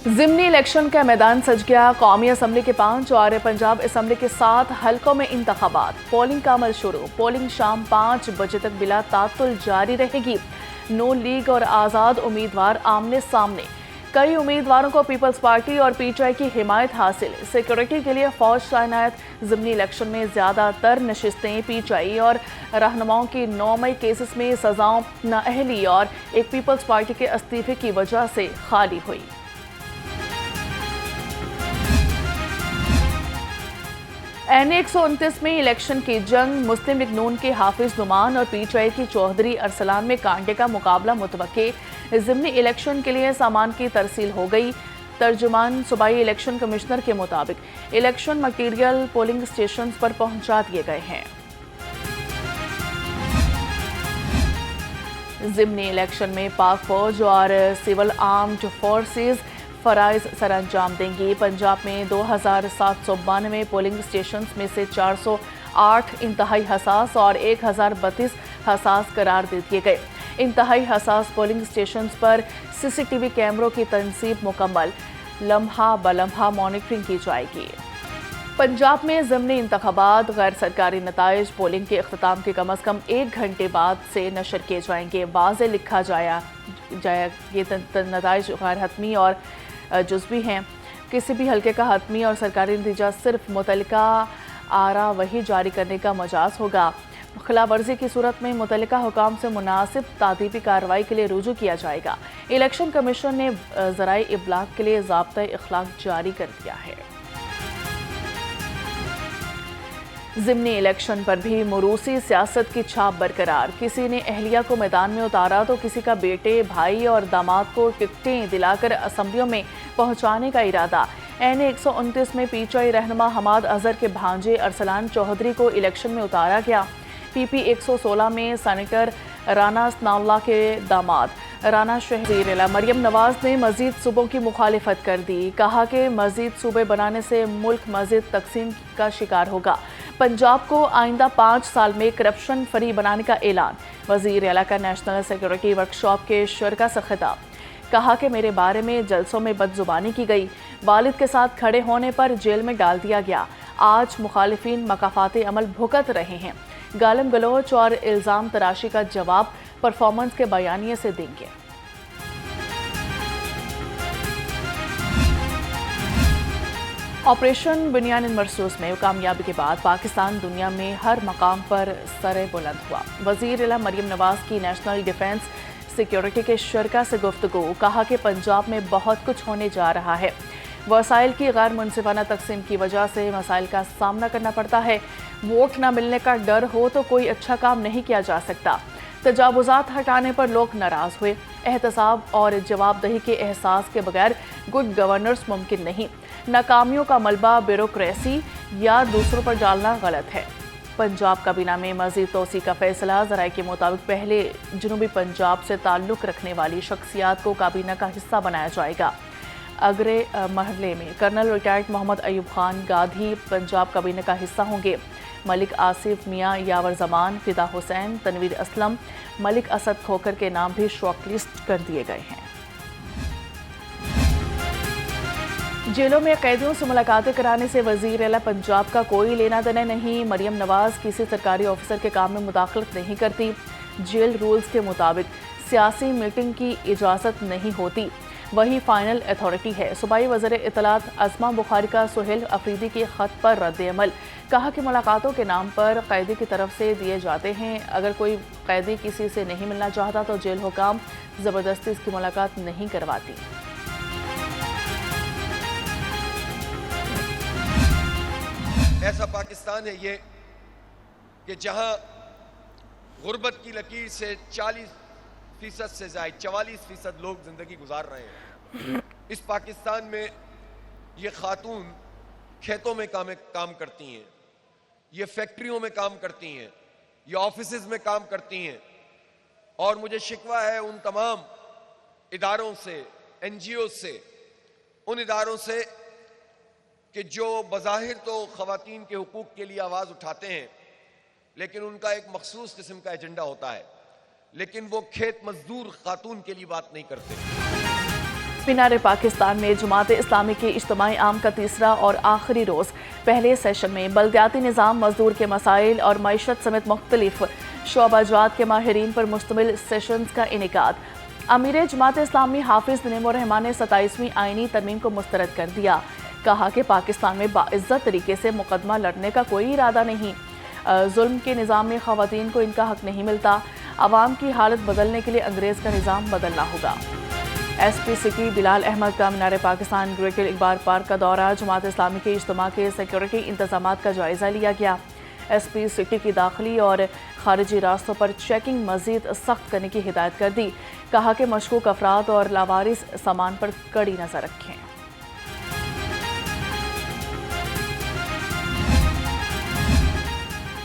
ضمنی الیکشن کا میدان سج گیا۔ قومی اسمبلی کے 5 اور پنجاب اسمبلی کے 7 حلقوں میں انتخابات۔ پولنگ کا عمل شروع۔ پولنگ شام 5 بجے تک بلا تعطل جاری رہے گی۔ نون لیگ اور آزاد امیدوار آمنے سامنے۔ کئی امیدواروں کو پیپلز پارٹی اور پی ٹی آئی کی حمایت حاصل۔ سیکورٹی کے لیے فوج تعینات۔ ضمنی الیکشن میں زیادہ تر نشستیں پی ٹی آئی اور رہنماؤں کی 9 مئی کیسز میں سزاؤں نااہلی اور ایک پیپلز پارٹی کے استعفے کی وجہ سے خالی ہوئی۔ این 129 میں الیکشن کی جنگ۔ مسلم لیگ نون کے حافظ نعمان اور پی ٹی آئی کی چوہدری ارسلان میں کانٹے کا مقابلہ متوقع۔ ضمنی الیکشن کے لیے سامان کی ترسیل ہو گئی۔ ترجمان صوبائی الیکشن کمشنر کے مطابق الیکشن مٹیریل پولنگ اسٹیشنز پر پہنچا دیے گئے ہیں۔ ضمنی الیکشن میں پاک فوج اور سول آرمڈ فورسز فرائض سر انجام دیں گی۔ پنجاب میں 2792 پولنگ اسٹیشنز میں سے 408 انتہائی حساس اور 1032 حساس قرار دے دیے گئے۔ انتہائی حساس پولنگ اسٹیشنز پر سی سی ٹی وی کیمروں کی تنصیب مکمل۔ لمحہ بلمحہ مانیٹرنگ کی جائے گی۔ پنجاب میں ضمنی انتخابات۔ غیر سرکاری نتائج پولنگ کے اختتام کے کم از کم 1 گھنٹے بعد سے نشر کیے جائیں گے۔ واضح لکھا جائے یہ نتائج غیر حتمی اور جزوی ہیں۔ کسی بھی حلقے کا حتمی اور سرکاری نتیجہ صرف متعلقہ آرا وہی جاری کرنے کا مجاز ہوگا۔ خلاف ورزی کی صورت میں متعلقہ حکام سے مناسب تعدیبی کارروائی کے لیے رجوع کیا جائے گا۔ الیکشن کمیشن نے ذرائع ابلاغ کے لیے ضابطۂ اخلاق جاری کر دیا ہے۔ ضمنی الیکشن پر بھی موروثی سیاست کی چھاپ برقرار۔ کسی نے اہلیہ کو میدان میں اتارا تو کسی کا بیٹے، بھائی اور داماد کو ٹکٹیں دلا کر اسمبلیوں میں پہنچانے کا ارادہ۔ این 129 میں پی ٹی آئی رہنما حماد اظہر کے بھانجے ارسلان چوہدری کو الیکشن میں اتارا گیا۔ پی پی 116 میں سینیٹر رانا ثناء اللہ کے داماد رانا وزیر اعلیٰ مریم نواز نے مزید صوبوں کی مخالفت کر دی۔ کہا کہ مزید صوبے بنانے سے ملک مزید تقسیم کا شکار ہوگا۔ پنجاب کو آئندہ 5 سال میں کرپشن فری بنانے کا اعلان۔ وزیر اعلیٰ کا نیشنل سیکورٹی ورکشاپ کے شرکاء سے خطاب۔ کہا کہ میرے بارے میں جلسوں میں بد زبانی کی گئی۔ والد کے ساتھ کھڑے ہونے پر جیل میں ڈال دیا گیا۔ آج مخالفین مکافات عمل بھگت رہے ہیں۔ گالم گلوچ اور الزام تراشی کا جواب پرفارمنس کے بیانیے سے دیں گے۔ آپریشن بنیان مرصوص میں کامیابی کے بعد پاکستان دنیا میں ہر مقام پر سر بلند ہوا۔ وزیر اعلیٰ مریم نواز کی نیشنل ڈیفنس سیکیورٹی کے شرکاء سے گفتگو۔ کہا کہ پنجاب میں بہت کچھ ہونے جا رہا ہے۔ وسائل کی غیر منصفانہ تقسیم کی وجہ سے مسائل کا سامنا کرنا پڑتا ہے۔ ووٹ نہ ملنے کا ڈر ہو تو کوئی اچھا کام نہیں کیا جا سکتا۔ تجاوزات ہٹانے پر لوگ ناراض ہوئے۔ احتساب اور جواب دہی کے احساس کے بغیر گڈ گورننس ممکن نہیں۔ ناکامیوں کا ملبہ بیوروکریسی یا دوسروں پر ڈالنا غلط ہے۔ پنجاب کابینہ میں مزید توسیع کا فیصلہ۔ ذرائع کے مطابق پہلے جنوبی پنجاب سے تعلق رکھنے والی شخصیات کو کابینہ کا حصہ بنایا جائے گا۔ اگلے مرحلے میں کرنل ریٹائرڈ محمد ایوب خان گادھی پنجاب کابینہ کا حصہ ہوں گے۔ ملک آصف میاں، یاور زمان، فدا حسین، تنویر اسلم، ملک اسد کھوکھر کے نام بھی شارٹ لسٹ کر دیے گئے ہیں۔ جیلوں میں قیدیوں سے ملاقاتیں کرانے سے وزیر اعلیٰ پنجاب کا کوئی لینا دینا نہیں۔ مریم نواز کسی سرکاری آفیسر کے کام میں مداخلت نہیں کرتی۔ جیل رولز کے مطابق سیاسی میٹنگ کی اجازت نہیں ہوتی، وہی فائنل اتھارٹی ہے۔ صوبائی وزیر اطلاعات عظمہ بخاری کا سہیل افریدی کے خط پر رد عمل۔ کہا کہ ملاقاتوں کے نام پر قیدی کی طرف سے دیے جاتے ہیں۔ اگر کوئی قیدی کسی سے نہیں ملنا چاہتا تو جیل حکام زبردستی اس کی ملاقات نہیں کرواتی۔ ایسا پاکستان ہے یہ کہ جہاں غربت کی لکیر سے 40% سے زائد 44% لوگ زندگی گزار رہے ہیں۔ اس پاکستان میں یہ خاتون کھیتوں میں کام کرتی ہیں، یہ فیکٹریوں میں کام کرتی ہیں، یہ آفیسز میں کام کرتی ہیں، اور مجھے شکوہ ہے ان تمام اداروں سے، این جی او سے، ان اداروں سے کہ جو بظاہر تو خواتین کے حقوق کے لیے آواز اٹھاتے ہیں، لیکن ان کا ایک مخصوص قسم کا ایجنڈا ہوتا ہے، لیکن وہ کھیت مزدور خاتون کے لیے بات نہیں کرتے۔ मीनार पाकिस्तान में जमात इस्लामी के इज्तिमाई आम का तीसरा और आखिरी रोज़ पहले सेशन में बल्दियाती निज़ाम, मजदूर के मसाइल और मईशत समेत मुख्तलिफ शोबाजात के माहिरीन पर मुश्तमिल सेशंस का इनेकाद। अमीर जमात इस्लामी हाफिज नईमुर रहमान ने 27वीं आईनी तरमीम को मुस्तरद कर दिया। कहा कि पाकिस्तान में बाइज्जत तरीके से मुकदमा लड़ने का कोई इरादा नहीं। जुल्म के निज़ाम में ख़वातीन को इनका हक नहीं मिलता। आवाम की हालत बदलने के लिए अंग्रेज़ का निज़ाम बदलना होगा। SP सिटी बिलाल अहमद का मीनार पाकिस्तान ग्रेटर इकबार पार्क का दौरा। जमात इस्लामी के इज्तिमा के सिक्योरिटी इंतजामात का जायज़ा लिया गया। SP सिटी की दाखिली और खारिजी रास्तों पर चेकिंग मज़ीद सख्त करने की हिदायत कर दी। कहा कि मशकूक अफराद और लावारिस सामान पर कड़ी नज़र रखें।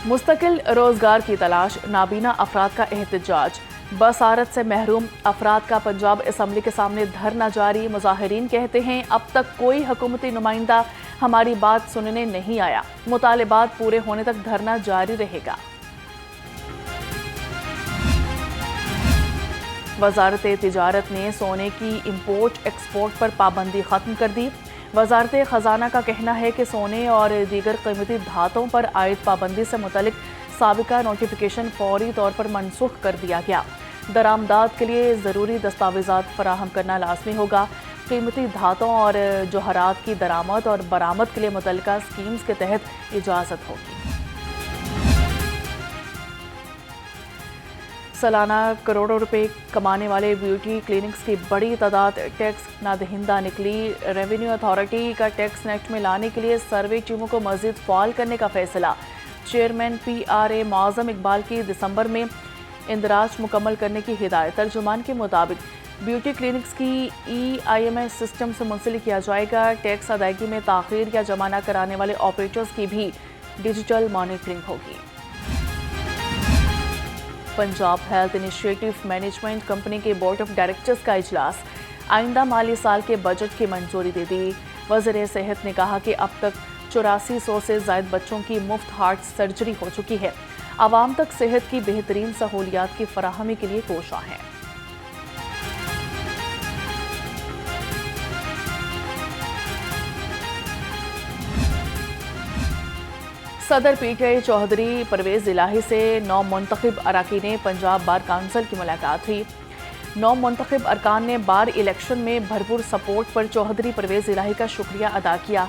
मुस्तकिल रोजगार की तलाश, नाबीना अफराद का एहतजाज। बसारत से महरूम अफराद का पंजाब असम्बली के सामने धरना जारी। मुजाहिरीन कहते हैं अब तक कोई हुकूमती नुमाइंदा हमारी बात सुनने नहीं आया। मुतालिबात पूरे होने तक धरना जारी रहेगा। वजारत तिजारत ने सोने की इंपोर्ट एक्सपोर्ट पर पाबंदी खत्म कर दी। वजारत खजाना का कहना है कि सोने और दीगर कीमती धातों पर आयद पाबंदी से मुतल्लिक साबिका नोटिफिकेशन फौरी तौर पर मनसूख कर दिया गया। दरामदात के लिए ज़रूरी दस्तावेज़ात फराहम करना लाजमी होगा। कीमती धातों और जौहरात की दरामद और बरामद के लिए मुतल्लिका स्कीम्स के तहत इजाज़त होगी। सालाना करोड़ों रुपए कमाने वाले ब्यूटी क्लिनिक्स की बड़ी तादाद टैक्स नादहिंदा निकली। रेवेन्यू अथॉरिटी का टैक्स नेक्ट में लाने के लिए सर्वे टीमों को मज़ीद फ़ाल करने का फैसला। चेयरमैन PRA मौज़म इकबाल की दिसंबर में इंदराज मुकम्मल करने की हिदायत। तर्जुमान के मुताबिक ब्यूटी क्लिनिक्स की EIMS सिस्टम से मुंसलिक किया जाएगा। टैक्स अदायगी में ताख़ीर या जमा न कराने वाले ऑपरेटर्स की भी डिजिटल मॉनिटरिंग होगी। Punjab health initiative management company के बोर्ड ऑफ डायरेक्टर्स का इजलास। आइंदा माली साल के बजट की मंजूरी दे दी। वज़ीर सेहत ने कहा कि अब तक 8400 से ज़ायद बच्चों की मुफ्त हार्ट सर्जरी हो चुकी है। आवाम तक सेहत की बेहतरीन सहूलियात की फराहमी के लिए कोशिश है। सदर PTI चौधरी परवेज़ इलाही से 9 मुंतखब अरकान पंजाब बार काउंसिल की मुलाकात हुई। 9 मुंतखब अरकान ने बार इलेक्शन में भरपूर सपोर्ट पर चौधरी परवेज़ इलाही का शुक्रिया अदा किया।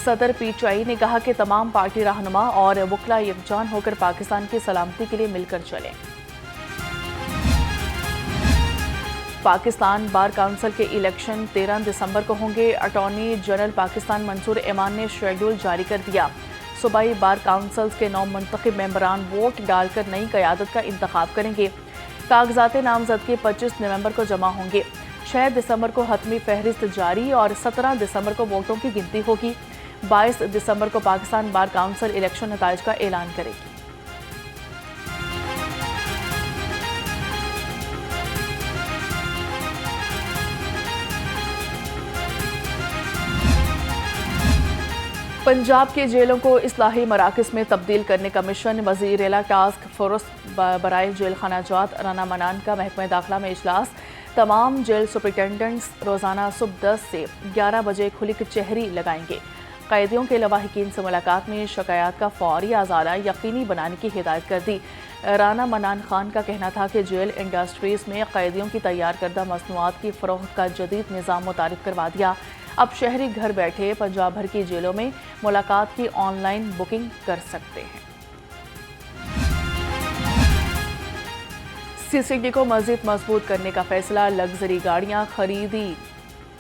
सदर PTI ने कहा कि तमाम पार्टी रहनुमा और वकला यकजान होकर पाकिस्तान की सलामती के लिए मिलकर चलें। पाकिस्तान बार काउंसिल के इलेक्शन 13 दिसंबर को होंगे। अटॉर्नी जनरल पाकिस्तान मंसूर ईमान ने शेड्यूल जारी कर दिया। सूबाई बार काउंसिल्स के 9 मुंतखब मेंबरान वोट डालकर नई क़यादत का इंतखाब करेंगे। कागजात नामजदगी 25 नवंबर को जमा होंगे। 6 दिसंबर को हतमी फहरिस्त जारी और 17 दिसंबर को वोटों की गिनती होगी। 22 दिसंबर को पाकिस्तान बार काउंसिल इलेक्शन नताइज का ऐलान करेगी। पंजाब की जेलों को इस्लाही मराकज़ में तब्दील करने का मिशन। वज़ीर-ए-आला टास्क फोर्स बराए जेल खानाजात राना मनान का महकमा दाखिला में इजलास। तमाम जेल सुपरिटेंडेंट्स रोज़ाना सुबह 10 से 11 बजे खुली कचहरी लगाएंगे। कैदियों के लवाहिकीन से मुलाकात में शिकायत का फौरी अज़ाला यकीनी बनाने की हिदायत कर दी। राना मनान खान का कहना था कि जेल इंडस्ट्रीज़ में कैदियों की तैयार करदा मसनूआत की फ़रोख्त का जदीद निज़ाम मुतारिफ करवा दिया। अब शहरी घर बैठे पंजाब भर की जेलों में मुलाकात की ऑनलाइन बुकिंग कर सकते हैं। CCD को मज़ीद मजबूत करने का फैसला। लग्जरी गाड़ियां खरीदी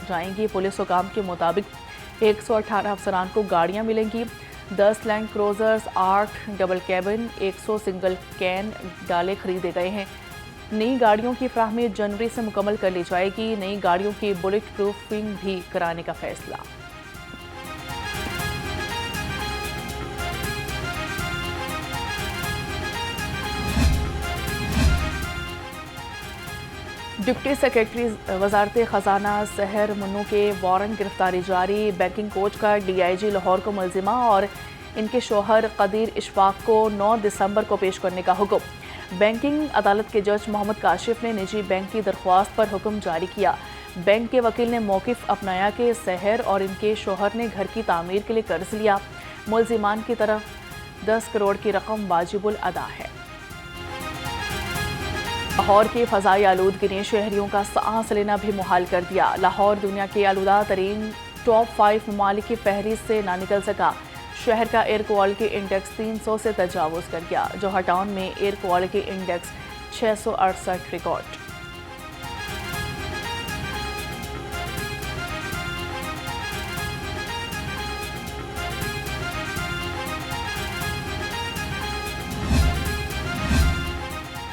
जाएंगी। पुलिस हुकाम के मुताबिक 118 अफसरान को गाड़ियां मिलेंगी। 10 land cruisers, 8 double cabin, 100 single can डाले खरीदे गए हैं। नई गाड़ियों की फ्राहमी जनवरी से मुकम्मल कर ली जाएगी। नई गाड़ियों की बुलेट प्रूफिंग भी कराने का फैसला। डिप्टी सेक्रेटरी वजारत खजाना सहर मुन्नू के वारंट गिरफ्तारी जारी। बैंकिंग कोच का DIG लाहौर को मुलजिमा और इनके शोहर कदीर इशफाक को 9 दिसंबर को पेश करने का हुक्म। बैंकिंग अदालत के जज मोहम्मद काशिफ ने निजी बैंक की दरख्वास्त पर हुक्म जारी किया। बैंक के वकील ने मौकिफ अपनाया कि सहर और इनके शोहर ने घर की तामीर के लिए कर्ज लिया। मुलजिमान की तरफ 10 करोड़ की रकम वाजिबुल अदा है। लाहौर की फ़ज़ाई आलूदगी ने शहरियों का सांस लेना भी मुहाल कर दिया। लाहौर दुनिया के आलूदा तरीन टॉप 5 ममालिक की फहरिस्त से ना निकल सका। शहर का एयर क्वालिटी इंडेक्स 300 से तजावुज़ कर गया। जोहा टाउन में air quality index 668 record.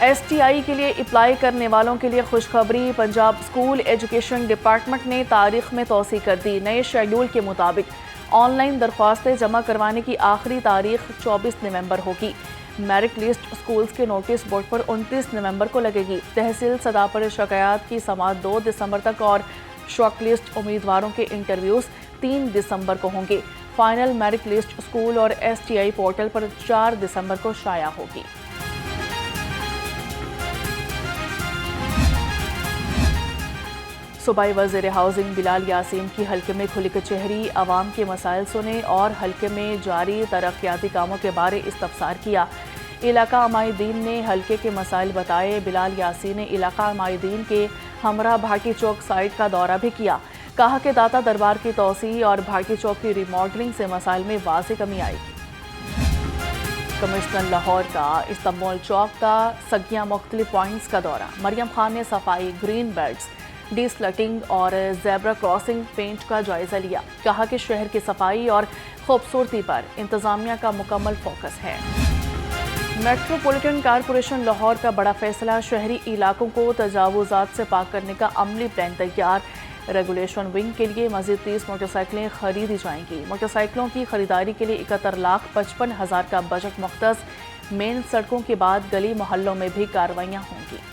STI के लिए अप्लाई करने वालों के लिए खुशखबरी। पंजाब स्कूल एजुकेशन डिपार्टमेंट ने तारीख में तोसी कर दी। नए शेड्यूल के मुताबिक ऑनलाइन दरख्वास्तें जमा करवाने की आखिरी तारीख 24 नवंबर होगी। मेरिट लिस्ट स्कूल्स के नोटिस बोर्ड पर 29 नवंबर को लगेगी। तहसील सतह पर शिकायत की समाअत 2 दिसंबर तक और शॉर्ट लिस्ट उम्मीदवारों के इंटरव्यूज 3 दिसंबर को होंगे। फाइनल मेरिट लिस्ट स्कूल और STI पोर्टल पर 4 दिसंबर को शाया होगी। सूबाई वज़ीर हाउसिंग बिलाल यासीन की हल्के में खुली कचहरी। अवाम के मसाइल सुने और हल्के में जारी तरक्याती कामों के बारे इस्तफसार किया। इलाका अमायदीन ने हल्के के मसाइल बताए। बिलाल यासीन ने इलाका अमायदीन के हमरा भाटी चौक साइट का दौरा भी किया। कहा कि दाता दरबार की तोसी और भाटी चौक की रिमॉडलिंग से मसाइल में वाज़ेह कमी आएगी। कमिश्नर लाहौर का इस्तांबुल चौक का सगिया मुख्तलिफ पॉइंट्स का दौरा। मरियम खान ने सफाई, ग्रीन बेल्ट्स, डीस्लटिंग और ज़ेब्रा क्रॉसिंग पेंट का जायजा लिया। कहा कि शहर की सफाई और खूबसूरती पर इंतजामिया का मुकम्मल फोकस है। मेट्रोपॉलिटन कॉरपोरेशन लाहौर का बड़ा फैसला। शहरी इलाकों को तजावुजात से पाक करने का अमली प्लान तैयार। रेगुलेशन विंग के लिए मज़ीद 30 मोटरसाइकिलें खरीदी जाएंगी। मोटरसाइकिलों की खरीदारी के लिए 71,55,000 का बजट मुख्तस। मेन सड़कों के बाद गली मोहल्लों में भी कार्रवाइयाँ होंगी।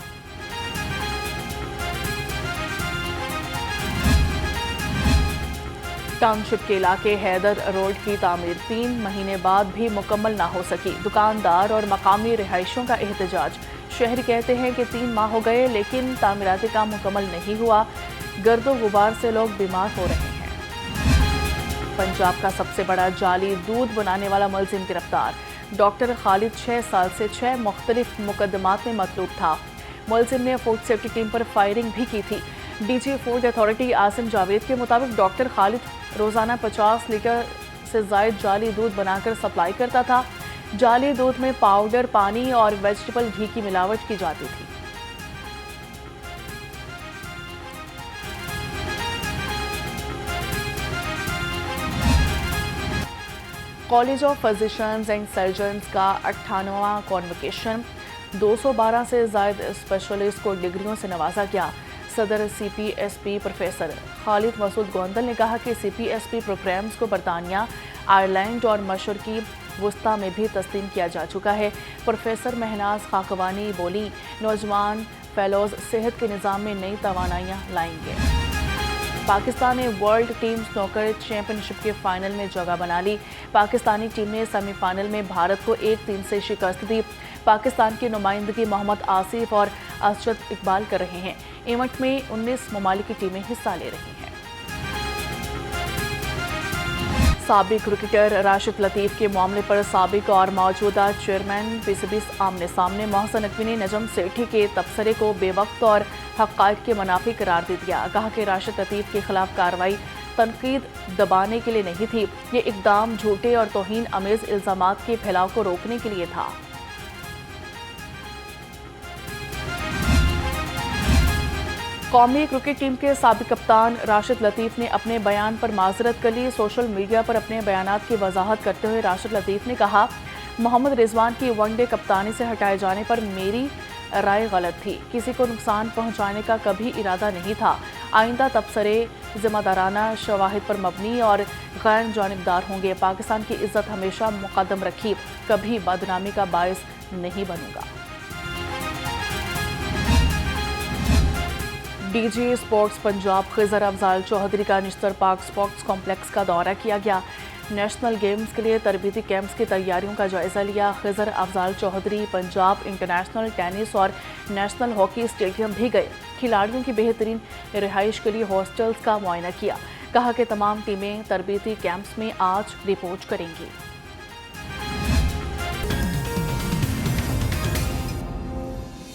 टाउनशिप के इलाके हैदर रोड की तामीर 3 महीने बाद भी मुकम्मल ना हो सकी। दुकानदार और मकामी रिहायशियों का एहतजाज। शहरी कहते हैं कि 3 माह हो गए लेकिन तामीराती काम मुकम्मल नहीं हुआ। गर्दो गुबार से लोग बीमार हो रहे हैं। पंजाब का सबसे बड़ा जाली दूध बनाने वाला मुलजिम गिरफ्तार। डॉक्टर खालिद 6 साल से 6 मुख्तलिफ मुकदमात में मतलूब था। मुलजिम ने फूड सेफ्टी टीम पर फायरिंग भी की थी। DG food authority Asim Javed के मुताबिक डॉक्टर खालिद रोज़ाना 50 लीटर से ज़ायद जाली दूध बनाकर सप्लाई करता था। जाली दूध में पाउडर, पानी और वेजिटेबल घी की मिलावट की जाती थी। College of physicians and surgeons का 98वां कॉन्वोकेशन। 212 से ज़ायद स्पेशलिस्ट को डिग्रियों से नवाजा गया। सदर CPSP प्रोफेसर खालिद मसूद गोंदल ने कहा कि CPSP प्रोग्राम्स को बरतानिया, आयरलैंड और मशरकी वस्ता में भी तस्लीम किया जा चुका है। प्रोफेसर महनाज खाकवानी बोली, नौजवान फेलोज सेहत के निज़ाम में नई तवानाइयाँ लाएंगे। पाकिस्तान ने वर्ल्ड टीम स्नूकर चैंपियनशिप के फाइनल में जगह बना ली। पाकिस्तानी टीम ने सेमीफाइनल में भारत को 1-3 से शिकस्त दी। पाकिस्तान की नुमाइंदगी मोहम्मद आसिफ और असजद इकबाल कर रहे हैं। इवेंट में 19 ममालिक की टीमें हिस्सा ले रही हैं। साबिक क्रिकेटर राशिद लतीफ़ के मामले पर साबिक और मौजूदा चेयरमैन PCB आमने सामने। मोहसिन नकवी ने नजम सेठी के तबसरे को बेवक्त और हक़ाइक़ के मुनाफी करार दे दिया। कहा कि राशिद लतीफ़ के खिलाफ कार्रवाई तनकीद दबाने के लिए नहीं थी। ये इक़दाम झूठे और तौहीन आमेज़ इल्ज़ामात के फैलाव को रोकने के लिए था। कौमी क्रिकेट टीम के साबिक कप्तान राशिद लतीफ़ ने अपने बयान पर माज़रत कर ली। सोशल मीडिया पर अपने बयानात की वजाहत करते हुए राशिद लतीफ़ ने कहा, मोहम्मद रिजवान की वनडे कप्तानी से हटाए जाने पर मेरी राय गलत थी। किसी को नुकसान पहुंचाने का कभी इरादा नहीं था। आइंदा तबसरे जिम्मेदाराना शवाहिद पर मबनी और गैर जानिबदार होंगे। पाकिस्तान की इज्जत हमेशा मुकद्दम रखी, कभी बदनामी का बायस नहीं बनूंगा। DG स्पोर्ट्स पंजाब खिज़र अफजाल चौधरी का निश्तर पार्क स्पोर्ट्स कॉम्प्लेक्स का दौरा किया गया। नेशनल गेम्स के लिए तरबीती कैंप्स की तैयारियों का जायजा लिया। खिजर अफजाल चौधरी पंजाब इंटरनेशनल टेनिस और नेशनल हॉकी स्टेडियम भी गए। खिलाड़ियों की बेहतरीन रिहाइश के लिए हॉस्टल्स का मुआयना किया। कहा कि तमाम टीमें तरबीती कैंप्स में आज रिपोर्ट करेंगी।